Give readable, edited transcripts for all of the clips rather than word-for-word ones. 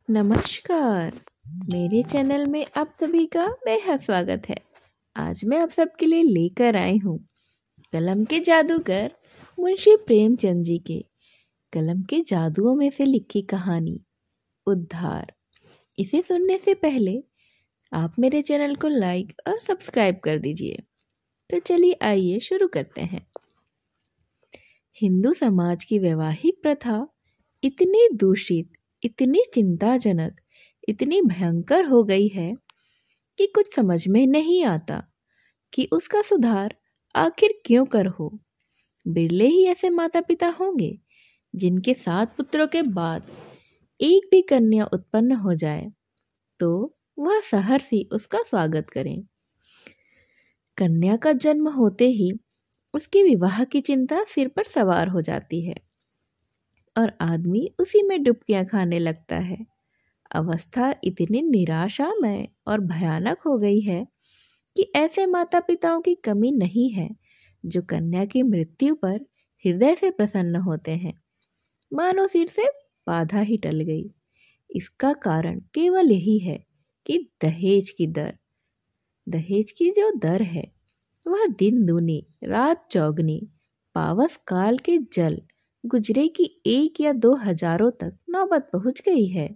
नमस्कार। मेरे चैनल में आप सभी का बेहद स्वागत है। आज मैं आप सबके लिए लेकर आई हूँ कलम के जादूगर मुंशी प्रेमचंद जी के कलम के जादुओं में से लिखी कहानी उद्धार। इसे सुनने से पहले आप मेरे चैनल को लाइक और सब्सक्राइब कर दीजिए। तो चलिए आइए शुरू करते हैं। हिंदू समाज की वैवाहिक प्रथा इतनी दूषित, इतनी चिंताजनक, इतनी भयंकर हो गई है कि कुछ समझ में नहीं आता कि उसका सुधार आखिर क्यों कर हो। बिरले ही ऐसे माता पिता होंगे जिनके 7 पुत्रों के बाद एक भी कन्या उत्पन्न हो जाए तो वह सहर्ष ही उसका स्वागत करें। कन्या का जन्म होते ही उसके विवाह की चिंता सिर पर सवार हो जाती है और आदमी उसी में डुबकियां खाने लगता है। अवस्था इतनी निराशामय और भयानक हो गई है कि ऐसे माता पिताओं की कमी नहीं है जो कन्या की मृत्यु पर हृदय से प्रसन्न होते हैं, मानो सिर से बाधा ही टल गई। इसका कारण केवल यही है कि दहेज की जो दर है वह दिन दूनी रात चौगनी, पावस काल के जल गुजरे की 1 या 2 हजारों तक नौबत पहुंच गई है।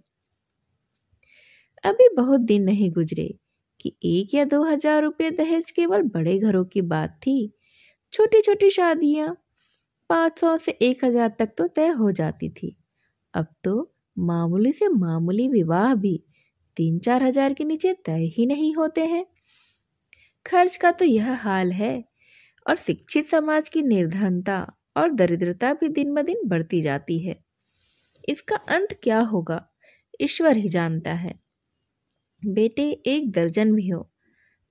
अभी बहुत दिन नहीं गुजरे कि 1 या 2 हजार रुपये दहेज केवल बड़े घरों की बात थी। छोटी छोटी शादियां 500 से 1 हजार तक तो तय हो जाती थी। अब तो मामूली से मामूली विवाह भी 3-4 हजार के नीचे तय ही नहीं होते हैं। खर्च का तो यह हाल है और शिक्षित समाज की निर्धनता और दरिद्रता भी दिन ब दिन बढ़ती जाती है। इसका अंत क्या होगा ईश्वर ही जानता है। बेटे 1 दर्जन भी हो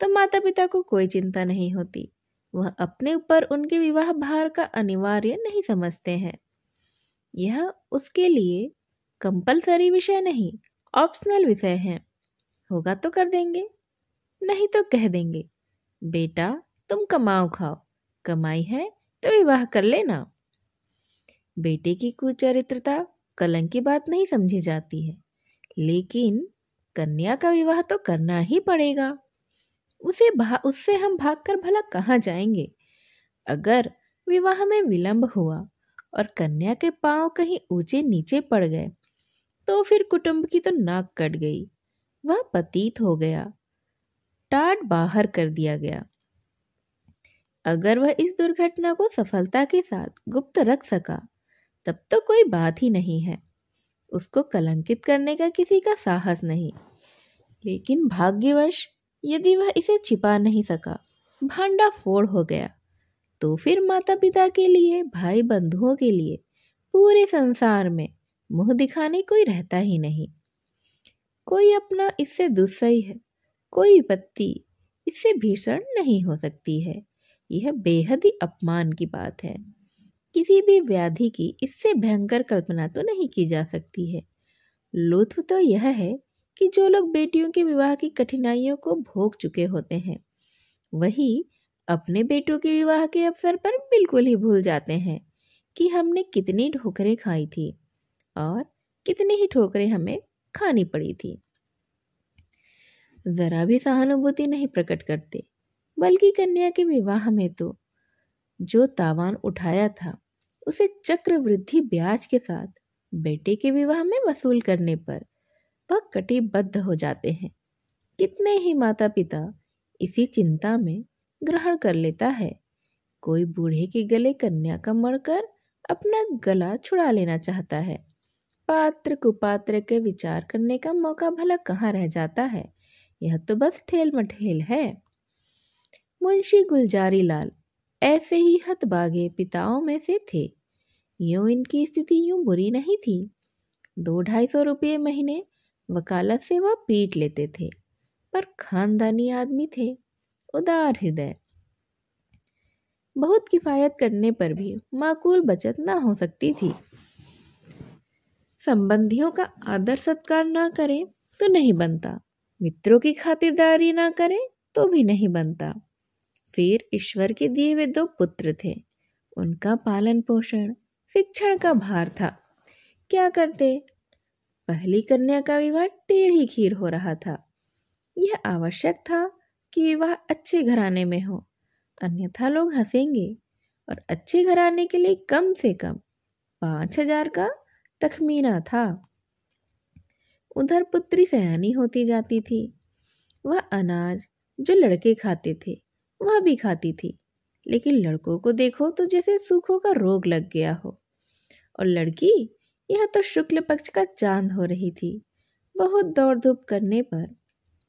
तो माता पिता को कोई चिंता नहीं होती। वह अपने ऊपर उनके विवाह भार का अनिवार्य नहीं समझते हैं। यह उसके लिए कंपलसरी विषय नहीं, ऑप्शनल विषय है। होगा तो कर देंगे, नहीं तो कह देंगे बेटा तुम कमाओ खाओ, कमाई है तो विवाह कर लेना। बेटे की कुचरित्रता कलंक की बात नहीं समझी जाती है, लेकिन कन्या का विवाह तो करना ही पड़ेगा। उससे हम भागकर भला कहाँ जाएंगे। अगर विवाह में विलंब हुआ और कन्या के पांव कहीं ऊंचे नीचे पड़ गए तो फिर कुटुंब की तो नाक कट गई। वह पतीत हो गया, टाट बाहर कर दिया गया। अगर वह इस दुर्घटना को सफलता के साथ गुप्त रख सका तब तो कोई बात ही नहीं है। उसको कलंकित करने का किसी का साहस नहीं। लेकिन भाग्यवश यदि वह इसे छिपा नहीं सका, भांडा फोड़ हो गया, तो फिर माता पिता के लिए, भाई बंधुओं के लिए, पूरे संसार में मुंह दिखाने कोई रहता ही नहीं। कोई अपना इससे दुस्सह है, कोई विपत्ति इससे भीषण नहीं हो सकती है। यह बेहद ही अपमान की बात है। किसी भी व्याधि की इससे भयंकर कल्पना तो नहीं की जा सकती है। लुत्फ तो यह है कि जो लोग बेटियों के विवाह की कठिनाइयों को भोग चुके होते हैं वही अपने बेटों के विवाह के अवसर पर बिल्कुल ही भूल जाते हैं कि हमने कितनी ठोकरें खाई थी और कितनी ही ठोकरें हमें खानी पड़ी थी। जरा भी सहानुभूति नहीं प्रकट करते, बल्कि कन्या के विवाह में तो जो तावान उठाया था उसे चक्रवृद्धि ब्याज के साथ बेटे के विवाह में वसूल करने पर वह कटिबद्ध हो जाते हैं। कितने ही माता पिता इसी चिंता में ग्रहण कर लेता है। कोई बूढ़े के गले कन्या का मढ़कर अपना गला छुड़ा लेना चाहता है। पात्र कुपात्र के विचार करने का मौका भला कहाँ रह जाता है। यह तो बस ठेल मठेल है। मुंशी गुलजारी लाल ऐसे ही हतभागे पिताओं में से थे। यूं इनकी स्थिति यूं बुरी नहीं थी। 200-250 रुपये महीने वकालत से वह पीट लेते थे, पर खानदानी आदमी थे, उदार हृदय। बहुत किफायत करने पर भी माकूल बचत ना हो सकती थी। संबंधियों का आदर सत्कार ना करें तो नहीं बनता, मित्रों की खातिरदारी ना करें तो भी नहीं बनता। फिर ईश्वर के दिए हुए 2 पुत्र थे, उनका पालन पोषण शिक्षण का भार था। क्या करते? पहली कन्या का विवाह टेढ़ी खीर हो रहा था। यह आवश्यक था कि विवाह अच्छे घराने में हो, अन्यथा लोग हंसेंगे, और अच्छे घराने के लिए कम से कम 5,000 का तखमीना था। उधर पुत्री सयानी होती जाती थी। वह अनाज जो लड़के खाते थे वह भी खाती थी, लेकिन लड़कों को देखो तो जैसे सूखों का रोग लग गया हो। और लड़की, यह तो शुक्ल पक्ष का चांद हो रही थी। बहुत दौड़ धूप करने पर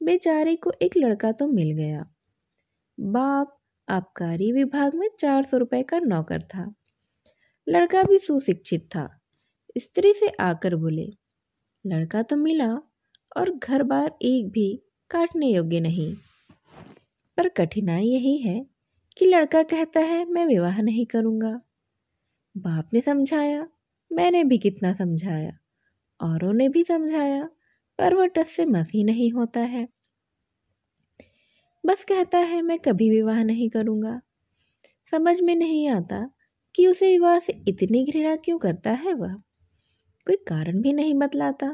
बेचारे को एक लड़का तो मिल गया। बाप आबकारी विभाग में 400 रुपए का नौकर था। लड़का भी सुशिक्षित था। स्त्री से आकर बोले, लड़का तो मिला और घर बार एक भी काटने योग्य नहीं, पर कठिनाई यही है कि लड़का कहता है मैं विवाह नहीं करूंगा। बाप ने समझाया, मैंने भी कितना समझाया, औरों ने भी समझाया, पर वह टस से मस ही नहीं होता है। बस कहता है मैं कभी विवाह नहीं करूंगा। समझ में नहीं आता कि उसे विवाह से इतनी घृणा क्यों करता है। वह कोई कारण भी नहीं बतलाता,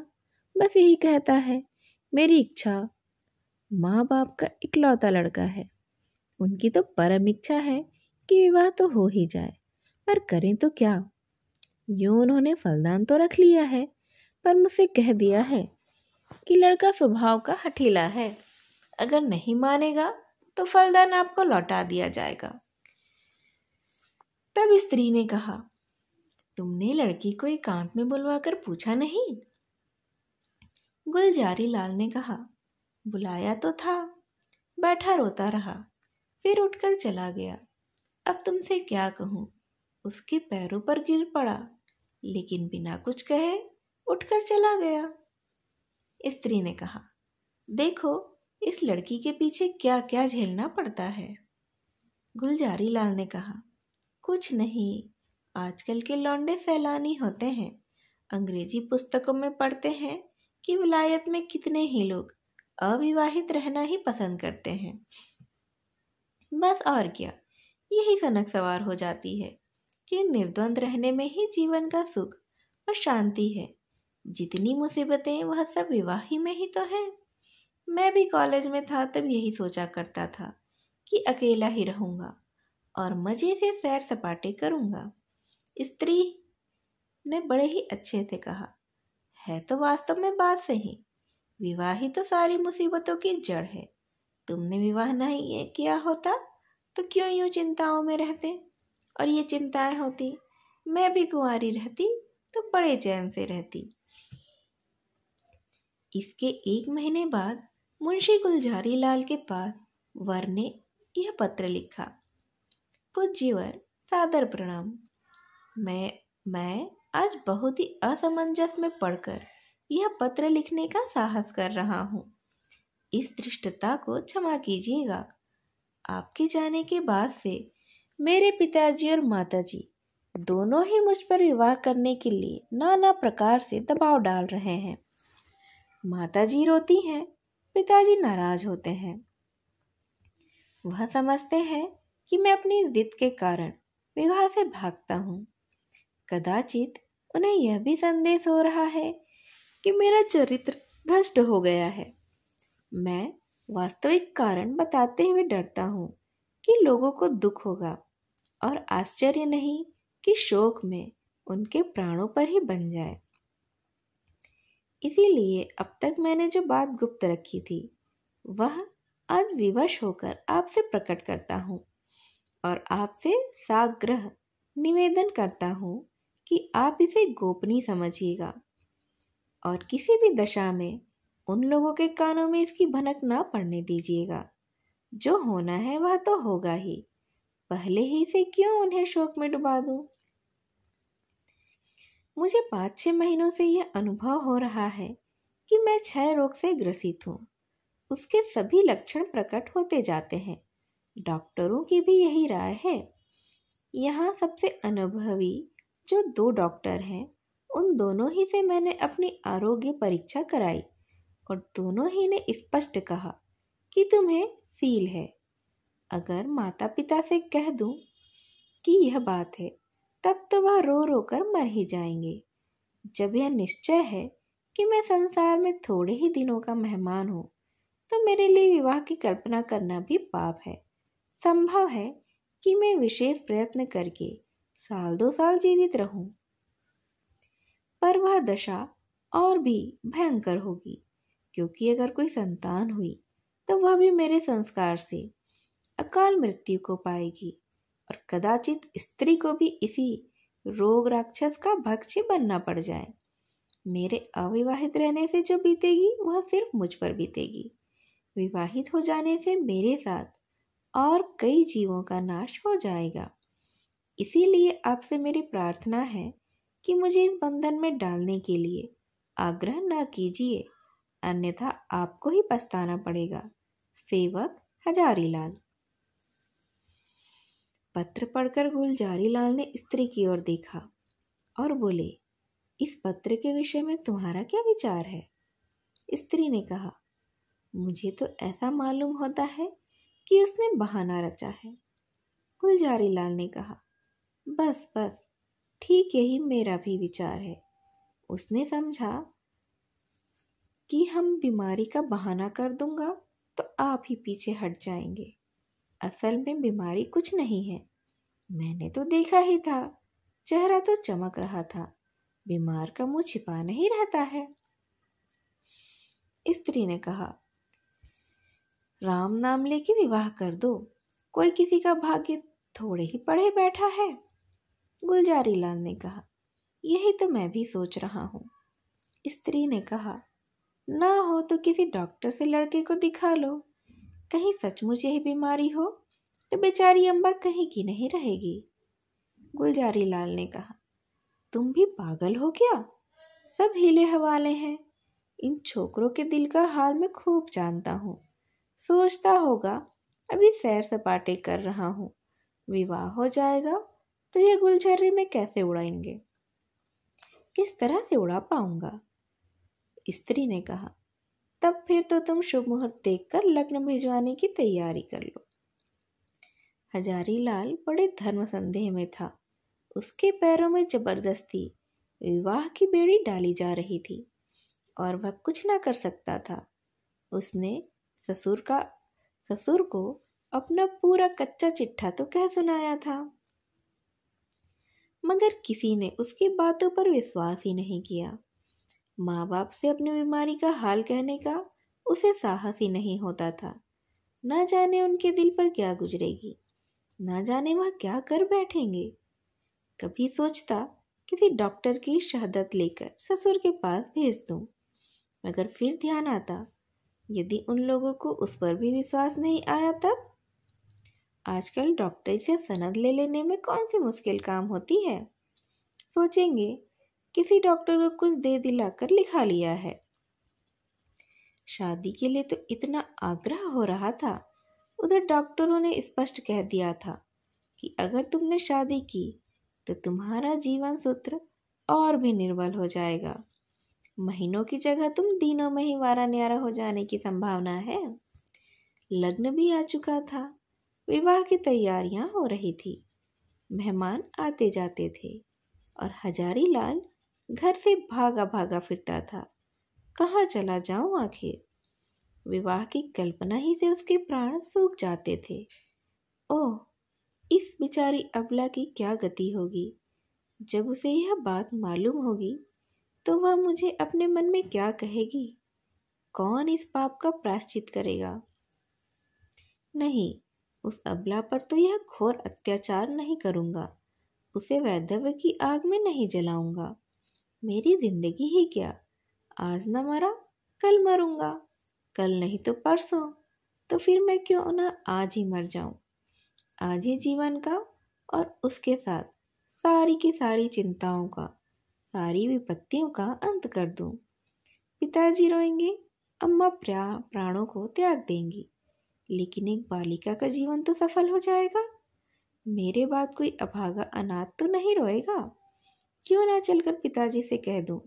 बस यही कहता है मेरी इच्छा। माँ बाप का इकलौता लड़का है, उनकी तो परम इच्छा है कि विवाह तो हो ही जाए, पर करें तो क्या। यूं उन्होंने फलदान तो रख लिया है, पर मुझसे कह दिया है कि लड़का स्वभाव का हठीला है, अगर नहीं मानेगा तो फलदान आपको लौटा दिया जाएगा। तब स्त्री ने कहा, तुमने लड़की को एकांत में बुलवाकर पूछा नहीं? गुलजारी लाल ने कहा, बुलाया तो था, बैठा रोता रहा, फिर उठकर चला गया। अब तुमसे क्या कहूँ, उसके पैरों पर गिर पड़ा, लेकिन बिना कुछ कहे उठकर चला गया। स्त्री ने कहा, देखो इस लड़की के पीछे क्या क्या झेलना पड़ता है। गुलजारी लाल ने कहा, कुछ नहीं, आजकल के लौंडे सैलानी होते हैं। अंग्रेजी पुस्तकों में पढ़ते हैं कि विलायत में कितने ही लोग अविवाहित रहना ही पसंद करते हैं। बस और क्या, यही सनक सवार हो जाती है कि निर्द्वंद रहने में ही जीवन का सुख और शांति है। जितनी मुसीबतें वह सब विवाह ही में ही तो है। मैं भी कॉलेज में था तब यही सोचा करता था कि अकेला ही रहूंगा और मजे से सैर सपाटे करूंगा। स्त्री ने बड़े ही अच्छे से कहा, है तो वास्तव में बात सही, विवाह ही तो सारी मुसीबतों की जड़ है। तुमने विवाह नहीं किया होता तो क्यों यूं चिंताओं में रहते, और ये चिंताएं होती, मैं भी कुंवारी रहती तो बड़े चैन से रहती। इसके 1 महीने बाद मुंशी गुलजारी लाल के पास वर ने यह पत्र लिखा, पूज्यवर, सादर प्रणाम। मैं आज बहुत ही असमंजस में पढ़कर यह पत्र लिखने का साहस कर रहा हूँ। इस धृष्टता को क्षमा कीजिएगा। आपके जाने के बाद से मेरे पिताजी और माताजी दोनों ही मुझ पर विवाह करने के लिए नाना प्रकार से दबाव डाल रहे हैं। माताजी रोती हैं, पिताजी नाराज होते हैं। वह समझते हैं कि मैं अपनी जिद के कारण विवाह से भागता हूँ। कदाचित उन्हें यह भी संदेश हो रहा है कि मेरा चरित्र भ्रष्ट हो गया है। मैं वास्तविक कारण बताते हुए डरता हूँ कि लोगों को दुख होगा, और आश्चर्य नहीं कि शोक में उनके प्राणों पर ही बन जाए। इसीलिए अब तक मैंने जो बात गुप्त रखी थी वह आज विवश होकर आपसे प्रकट करता हूँ, और आपसे साग्रह निवेदन करता हूँ कि आप इसे गोपनीय समझिएगा, और किसी भी दशा में उन लोगों के कानों में इसकी भनक ना पड़ने दीजिएगा। जो होना है वह तो होगा ही, पहले ही से क्यों उन्हें शोक में डुबा दूं। मुझे 5-6 महीनों से यह अनुभव हो रहा है कि मैं क्षय रोग से ग्रसित हूँ। उसके सभी लक्षण प्रकट होते जाते हैं। डॉक्टरों की भी यही राय है। यहाँ सबसे अनुभवी जो 2 डॉक्टर हैं, उन दोनों ही से मैंने अपनी आरोग्य परीक्षा कराई, और दोनों ही ने स्पष्ट कहा कि तुम्हें सील है। अगर माता पिता से कह दूं कि यह बात है, तब तो वह रो रो कर मर ही जाएंगे। जब यह निश्चय है कि मैं संसार में थोड़े ही दिनों का मेहमान हूँ, तो मेरे लिए विवाह की कल्पना करना भी पाप है। संभव है कि मैं विशेष प्रयत्न करके 1-2 साल जीवित रहूं, पर वह दशा और भी भयंकर होगी, क्योंकि अगर कोई संतान हुई तो वह भी मेरे संस्कार से अकाल मृत्यु को पाएगी और कदाचित स्त्री को भी इसी रोग राक्षस का भक्ष्य बनना पड़ जाए। मेरे अविवाहित रहने से जो बीतेगी वह सिर्फ मुझ पर बीतेगी। विवाहित हो जाने से मेरे साथ और कई जीवों का नाश हो जाएगा। इसीलिए आपसे मेरी प्रार्थना है कि मुझे इस बंधन में डालने के लिए आग्रह न कीजिए, अन्यथा आपको ही पछताना पड़ेगा। सेवक हजारीलाल। पत्र पढ़कर गुलजारीलाल ने स्त्री की ओर देखा और बोले, इस पत्र के विषय में तुम्हारा क्या विचार है? स्त्री ने कहा, मुझे तो ऐसा मालूम होता है कि उसने बहाना रचा है। गुलजारीलाल ने कहा, बस बस, ठीक यही मेरा भी विचार है। उसने समझा कि हम बीमारी का बहाना कर दूंगा तो आप ही पीछे हट जाएंगे। असल में बीमारी कुछ नहीं है, मैंने तो देखा ही था, चेहरा तो चमक रहा था, बीमार का मुंह छिपा नहीं रहता है। स्त्री ने कहा, राम नाम लेके विवाह कर दो, कोई किसी का भाग्य थोड़े ही पढ़े बैठा है। गुलजारीलाल ने कहा, यही तो मैं भी सोच रहा हूँ। स्त्री ने कहा, ना हो तो किसी डॉक्टर से लड़के को दिखा लो, कहीं सचमुच यही बीमारी हो तो बेचारी अम्बा कहीं की नहीं रहेगी। गुलजारीलाल ने कहा, तुम भी पागल हो क्या? सब हीले हवाले हैं। इन छोकरों के दिल का हाल मैं खूब जानता हूँ। सोचता होगा अभी सैर सपाटे कर रहा हूँ, विवाह हो जाएगा तो ये गुलछर्री में कैसे उड़ाएंगे, किस तरह से उड़ा पाऊंगा? स्त्री ने कहा, तब फिर तो तुम शुभ मुहूर्त देखकर लग्न भिजवाने की तैयारी कर लो। हजारीलाल बड़े धर्म संदेह में था। उसके पैरों में जबरदस्ती विवाह की बेड़ी डाली जा रही थी और वह कुछ ना कर सकता था। उसने ससुर को अपना पूरा कच्चा चिट्ठा तो कह सुनाया था, मगर किसी ने उसकी बातों पर विश्वास ही नहीं किया। माँ बाप से अपनी बीमारी का हाल कहने का उसे साहस ही नहीं होता था। न जाने उनके दिल पर क्या गुजरेगी, न जाने वह क्या कर बैठेंगे। कभी सोचता किसी डॉक्टर की शहादत लेकर ससुर के पास भेज दूं, मगर फिर ध्यान आता, यदि उन लोगों को उस पर भी विश्वास नहीं आया तब? आजकल डॉक्टर से सनद ले लेने में कौन सी मुश्किल काम होती है। सोचेंगे किसी डॉक्टर को कुछ दे दिलाकर लिखा लिया है। शादी के लिए तो इतना आग्रह हो रहा था, उधर डॉक्टरों ने स्पष्ट कह दिया था कि अगर तुमने शादी की तो तुम्हारा जीवन सूत्र और भी निर्बल हो जाएगा। महीनों की जगह तुम दिनों में ही वारा न्यारा हो जाने की संभावना है। लग्न भी आ चुका था, विवाह की तैयारियां हो रही थी, मेहमान आते जाते थे और हजारीलाल घर से भागा भागा फिरता था। कहाँ चला जाऊं आखिर? विवाह की कल्पना ही से उसके प्राण सूख जाते थे। ओह, इस बेचारी अबला की क्या गति होगी। जब उसे यह बात मालूम होगी तो वह मुझे अपने मन में क्या कहेगी। कौन इस पाप का प्रायश्चित करेगा? नहीं, उस अबला पर तो यह घोर अत्याचार नहीं करूँगा, उसे वैधव्य की आग में नहीं जलाऊंगा। मेरी जिंदगी ही क्या, आज न मरा कल मरूंगा, कल नहीं तो परसों, तो फिर मैं क्यों ना आज ही मर जाऊं। आज ही जीवन का और उसके साथ सारी की सारी चिंताओं का, सारी विपत्तियों का अंत कर दूं। पिताजी रोएंगे, अम्मा प्राणों को त्याग देंगी, लेकिन एक बालिका का जीवन तो सफल हो जाएगा। मेरे बाद कोई अभागा अनाथ तो नहीं रोएगा। क्यों ना चलकर पिताजी से कह दूं,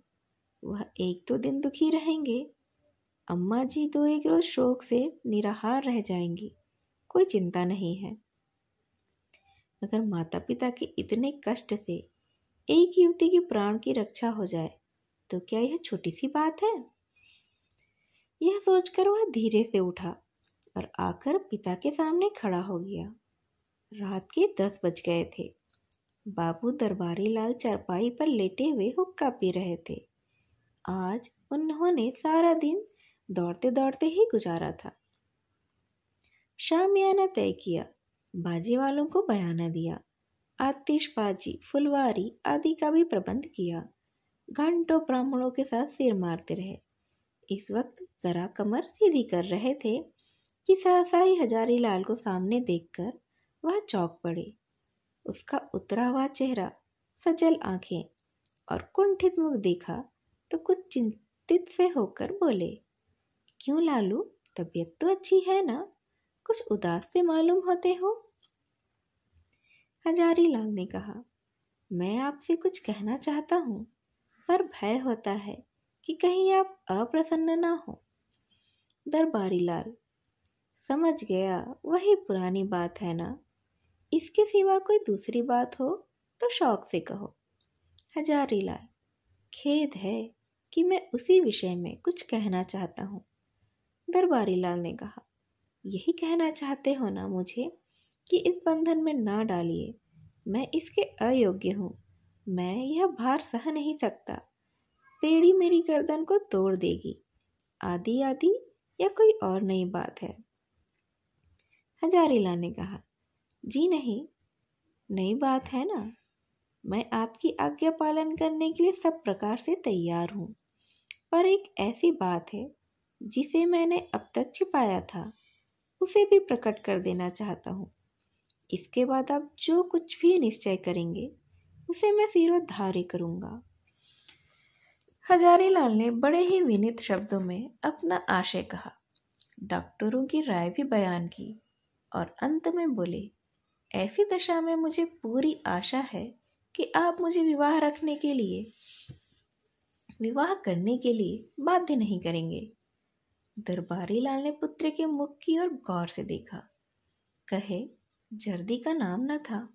वह एक दो दिन दुखी रहेंगे, अम्मा जी 2-1 रोज शोक से निराहार रह जाएंगी, कोई चिंता नहीं है। अगर माता पिता के इतने कष्ट से एक युवती के प्राण की रक्षा हो जाए तो क्या यह छोटी सी बात है? यह सोचकर वह धीरे से उठा और आकर पिता के सामने खड़ा हो गया। रात के 10 बज गए थे। बाबू दरबारी लाल चारपाई पर लेटे हुए हुक्का पी रहे थे। आज उन्होंने सारा दिन दौड़ते दौड़ते ही गुजारा था। शामियाना तय किया, बाजी वालों को बयाना दिया, आतिशबाजी, फुलवारी आदि का भी प्रबंध किया। घंटों ब्राह्मणों के साथ सिर मारते रहे। इस वक्त जरा कमर सीधी कर रहे थे कि सहसा ही हजारी लाल को सामने देखकर वह चौंक पड़े। उसका उतरा हुआ चेहरा, सजल आंखें और कुंठित मुख देखा तो कुछ चिंतित से होकर बोले, क्यों लालू, तबीयत तो अच्छी है ना? कुछ उदास से मालूम होते हो। हजारी लाल ने कहा, मैं आपसे कुछ कहना चाहता हूँ, पर भय होता है कि कहीं आप अप्रसन्न ना हो। दरबारी लाल, समझ गया, वही पुरानी बात है ना। इसके सिवा कोई दूसरी बात हो तो शौक से कहो। हजारी लाल, खेद है कि मैं उसी विषय में कुछ कहना चाहता हूँ। दरबारी लाल ने कहा, यही कहना चाहते हो ना मुझे कि इस बंधन में ना डालिए। मैं इसके अयोग्य हूँ। मैं यह भार सह नहीं सकता। पेड़ी मेरी गर्दन को तोड़ देगी। आदि आदि या कोई और नई बात है? हजारी लाल ने कहा, जी नहीं, नई बात है ना। मैं आपकी आज्ञा पालन करने के लिए सब प्रकार से तैयार हूँ, पर एक ऐसी बात है जिसे मैंने अब तक छिपाया था, उसे भी प्रकट कर देना चाहता हूँ। इसके बाद आप जो कुछ भी निश्चय करेंगे उसे मैं सिरोधार्य करूँगा। हजारी लाल ने बड़े ही विनीत शब्दों में अपना आशय कहा, डॉक्टरों की राय भी बयान की और अंत में बोले, ऐसी दशा में मुझे पूरी आशा है कि आप मुझे विवाह करने के लिए बाध्य नहीं करेंगे। दरबारी लाल ने पुत्र के मुख की ओर गौर से देखा। कहे, जर्दी का नाम न था।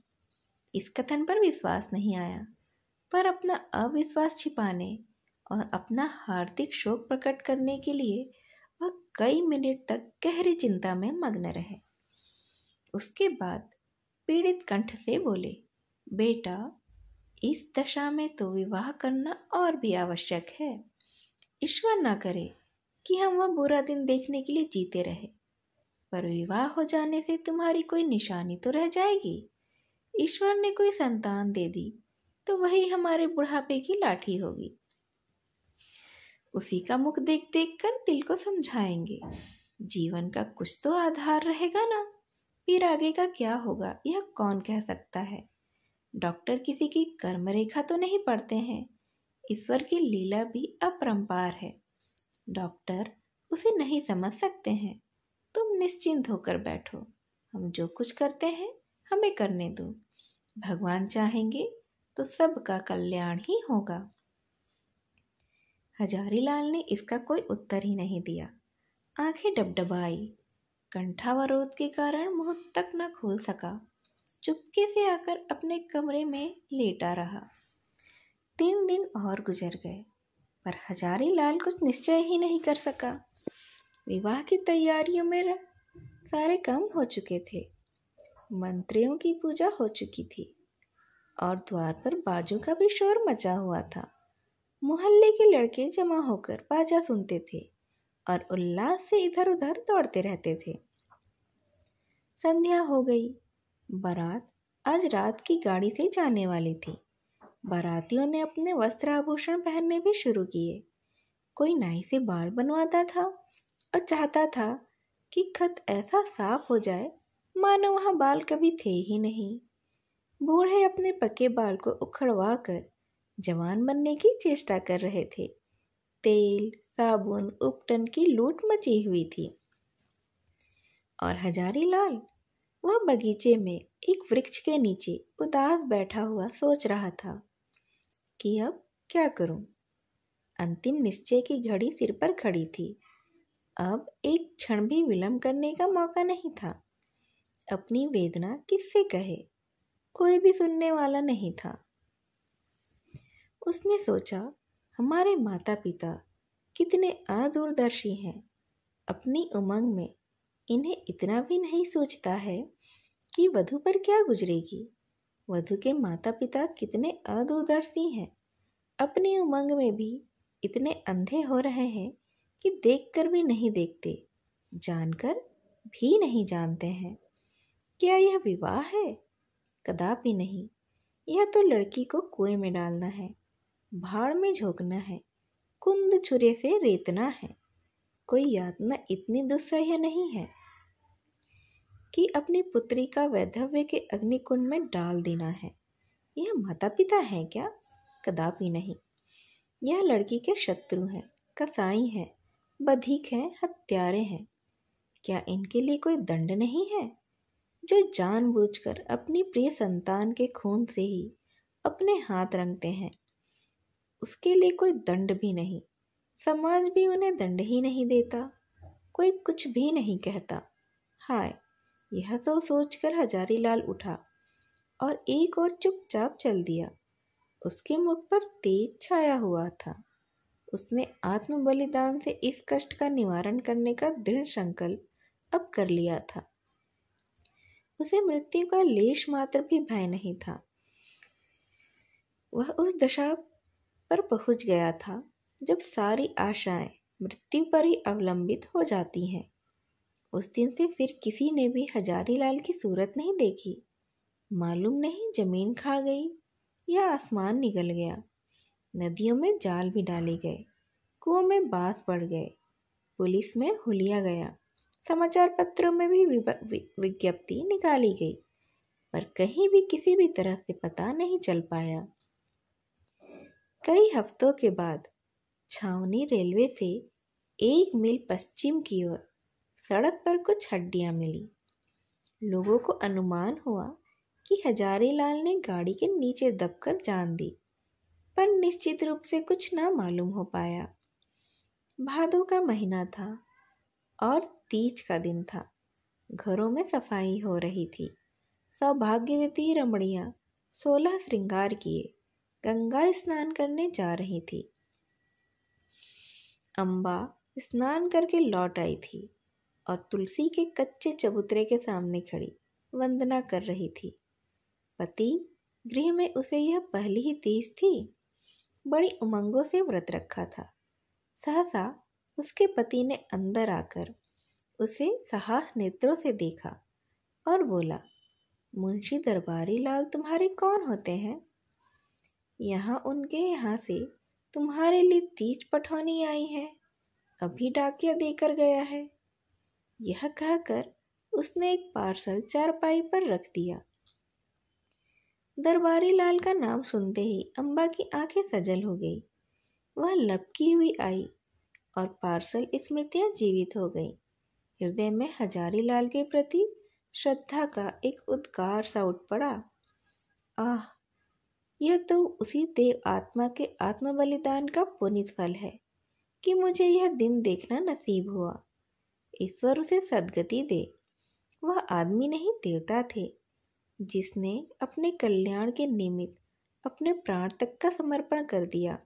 इस कथन पर विश्वास नहीं आया, पर अपना अविश्वास छिपाने और अपना हार्दिक शोक प्रकट करने के लिए वह कई मिनट तक गहरी चिंता में मग्न रहे। उसके बाद पीड़ित कंठ से बोले, बेटा, इस दशा में तो विवाह करना और भी आवश्यक है। ईश्वर ना करे कि हम वह बुरा दिन देखने के लिए जीते रहे, पर विवाह हो जाने से तुम्हारी कोई निशानी तो रह जाएगी। ईश्वर ने कोई संतान दे दी तो वही हमारे बुढ़ापे की लाठी होगी। उसी का मुख देख देख कर दिल को समझाएंगे। जीवन का कुछ तो आधार रहेगा ना। फिर आगे का क्या होगा यह कौन कह सकता है। डॉक्टर किसी की कर्म रेखा तो नहीं पढ़ते हैं। ईश्वर की लीला भी अपरंपार है। डॉक्टर उसे नहीं समझ सकते हैं। तुम निश्चिंत होकर बैठो। हम जो कुछ करते हैं हमें करने दो। भगवान चाहेंगे तो सबका कल्याण ही होगा। हजारी लाल ने इसका कोई उत्तर ही नहीं दिया। आंखें डबडबाई। कंठावरोध के कारण मुंह तक न खोल सका। चुपके से आकर अपने कमरे में लेटा रहा। 3 दिन और गुजर गए, पर हजारी लाल कुछ निश्चय ही नहीं कर सका। विवाह की तैयारियों में सारे काम हो चुके थे। मंत्रियों की पूजा हो चुकी थी और द्वार पर बाजों का भी शोर मचा हुआ था। मोहल्ले के लड़के जमा होकर बाजा सुनते थे और उल्लास से इधर उधर दौड़ते रहते थे। संध्या हो गई। बारात आज रात की गाड़ी से जाने वाली थी। बारातियों ने अपने वस्त्र आभूषण पहनने भी शुरू किए। कोई नाई से बाल बनवाता था और चाहता था कि खत ऐसा साफ हो जाए मानो वहाँ बाल कभी थे ही नहीं। बूढ़े अपने पके बाल को उखड़वा कर जवान बनने की चेष्टा कर रहे थे। तेल, साबुन, उपटन की लूट मची हुई थी। और हजारी लाल वह बगीचे में एक वृक्ष के नीचे उदास बैठा हुआ सोच रहा था कि अब क्या करूं। अंतिम निश्चय की घड़ी सिर पर खड़ी थी। अब एक क्षण भी विलंब करने का मौका नहीं था। अपनी वेदना किससे कहे, कोई भी सुनने वाला नहीं था। उसने सोचा, हमारे माता पिता कितने अदूरदर्शी हैं। अपनी उमंग में इन्हें इतना भी नहीं सोचता है कि वधू पर क्या गुजरेगी। वधू के माता पिता कितने अदूरदर्शी हैं। अपनी उमंग में भी इतने अंधे हो रहे हैं कि देखकर भी नहीं देखते, जानकर भी नहीं जानते हैं। क्या यह विवाह है? कदापि नहीं। यह तो लड़की को कुएं में डालना है, भाड़ में झोंकना है, कुंद छुरे से रेतना है। कोई यातना इतनी दुस्सह्य नहीं है कि अपनी पुत्री का वैधव्य के अग्निकुंड में डाल देना है। यह माता पिता हैं क्या? कदापि नहीं। यह लड़की के शत्रु हैं, कसाई हैं, बधिक हैं, हत्यारे हैं। क्या इनके लिए कोई दंड नहीं है? जो जानबूझकर अपनी प्रिय संतान के खून से ही अपने हाथ रंगते हैं, उसके लिए कोई दंड भी नहीं। समाज भी उन्हें दंड ही नहीं देता, कोई कुछ भी नहीं कहता। हाय, यह तो सोचकर हजारीलाल उठा और एक और चुपचाप चल दिया। उसके मुख पर तेज छाया हुआ था। उसने आत्म बलिदान से इस कष्ट का निवारण करने का दृढ़ संकल्प अब कर लिया था। उसे मृत्यु का लेश मात्र भी भय नहीं था। वह उस दशा पर पहुंच गया था जब सारी आशाएं मृत्यु पर ही अवलंबित हो जाती हैं। उस दिन से फिर किसी ने भी हजारीलाल की सूरत नहीं देखी। मालूम नहीं जमीन खा गई या आसमान निगल गया। नदियों में जाल भी डाले गए, कुओं में बांस पड़ गए, पुलिस में हुलिया गया, समाचार पत्रों में भी विज्ञप्ति निकाली गई, पर कहीं भी किसी भी तरह से पता नहीं चल पाया। कई हफ्तों के बाद छावनी रेलवे से 1 मील पश्चिम की ओर सड़क पर कुछ हड्डियां मिली। लोगों को अनुमान हुआ कि हजारीलाल ने गाड़ी के नीचे दबकर जान दी, पर निश्चित रूप से कुछ ना मालूम हो पाया। भादों का महीना था और तीज का दिन था। घरों में सफाई हो रही थी। सौभाग्यवती रमणियां 16 श्रृंगार किए गंगा स्नान करने जा रही थी। अम्बा स्नान करके लौट आई थी और तुलसी के कच्चे चबूतरे के सामने खड़ी वंदना कर रही थी। पति गृह में उसे यह पहली ही तीज थी। बड़ी उमंगों से व्रत रखा था। सहसा उसके पति ने अंदर आकर उसे साहस नेत्रों से देखा और बोला, मुंशी दरबारी लाल तुम्हारे कौन होते हैं? यहाँ उनके यहाँ से तुम्हारे लिए तीज पठौनी आई है, अभी डाकिया देकर गया है। यह कहकर उसने एक पार्सल चारपाई पर रख दिया। दरबारी लाल का नाम सुनते ही अम्बा की आंखें सजल हो गई। वह लपकी हुई आई और पार्सल स्मृतियां जीवित हो गई। हृदय में हजारीलाल के प्रति श्रद्धा का एक उद्गार सा उठ पड़ा। आह, यह तो उसी देव आत्मा के आत्म बलिदान का पुनीत फल है कि मुझे यह दिन देखना नसीब हुआ। ईश्वर उसे सद्गति दे। वह आदमी नहीं देवता थे, जिसने अपने कल्याण के निमित्त अपने प्राण तक का समर्पण कर दिया।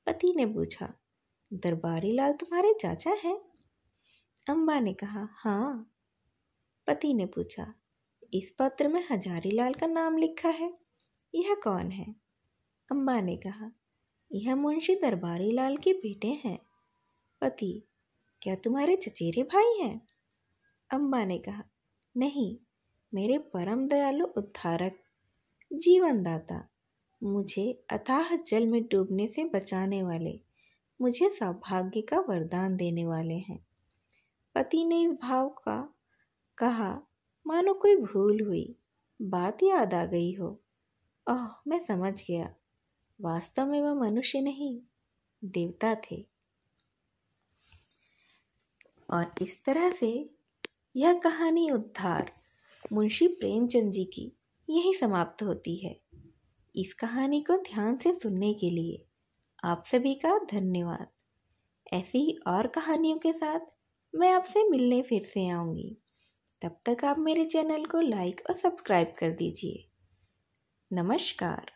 पति ने पूछा, दरबारी लाल तुम्हारे चाचा हैं? अम्बा ने कहा, हाँ। पति ने पूछा, इस पत्र में हजारीलाल का नाम लिखा है, यह कौन है? अम्बा ने कहा, यह मुंशी दरबारी लाल के बेटे हैं। पति, क्या तुम्हारे चचेरे भाई हैं? अम्बा ने कहा, नहीं, मेरे परम दयालु उद्धारक, जीवनदाता, मुझे अथाह जल में डूबने से बचाने वाले, मुझे सौभाग्य का वरदान देने वाले हैं। पति ने इस भाव का कहा मानो कोई भूल हुई, बात याद आ गई हो। ओह, मैं समझ गया, वास्तव में वह मनुष्य नहीं, देवता थे। और इस तरह से यह कहानी उद्धार मुंशी प्रेमचंद जी की यही समाप्त होती है। इस कहानी को ध्यान से सुनने के लिए आप सभी का धन्यवाद। ऐसी ही और कहानियों के साथ मैं आपसे मिलने फिर से आऊँगी। तब तक आप मेरे चैनल को लाइक और सब्सक्राइब कर दीजिए। नमस्कार।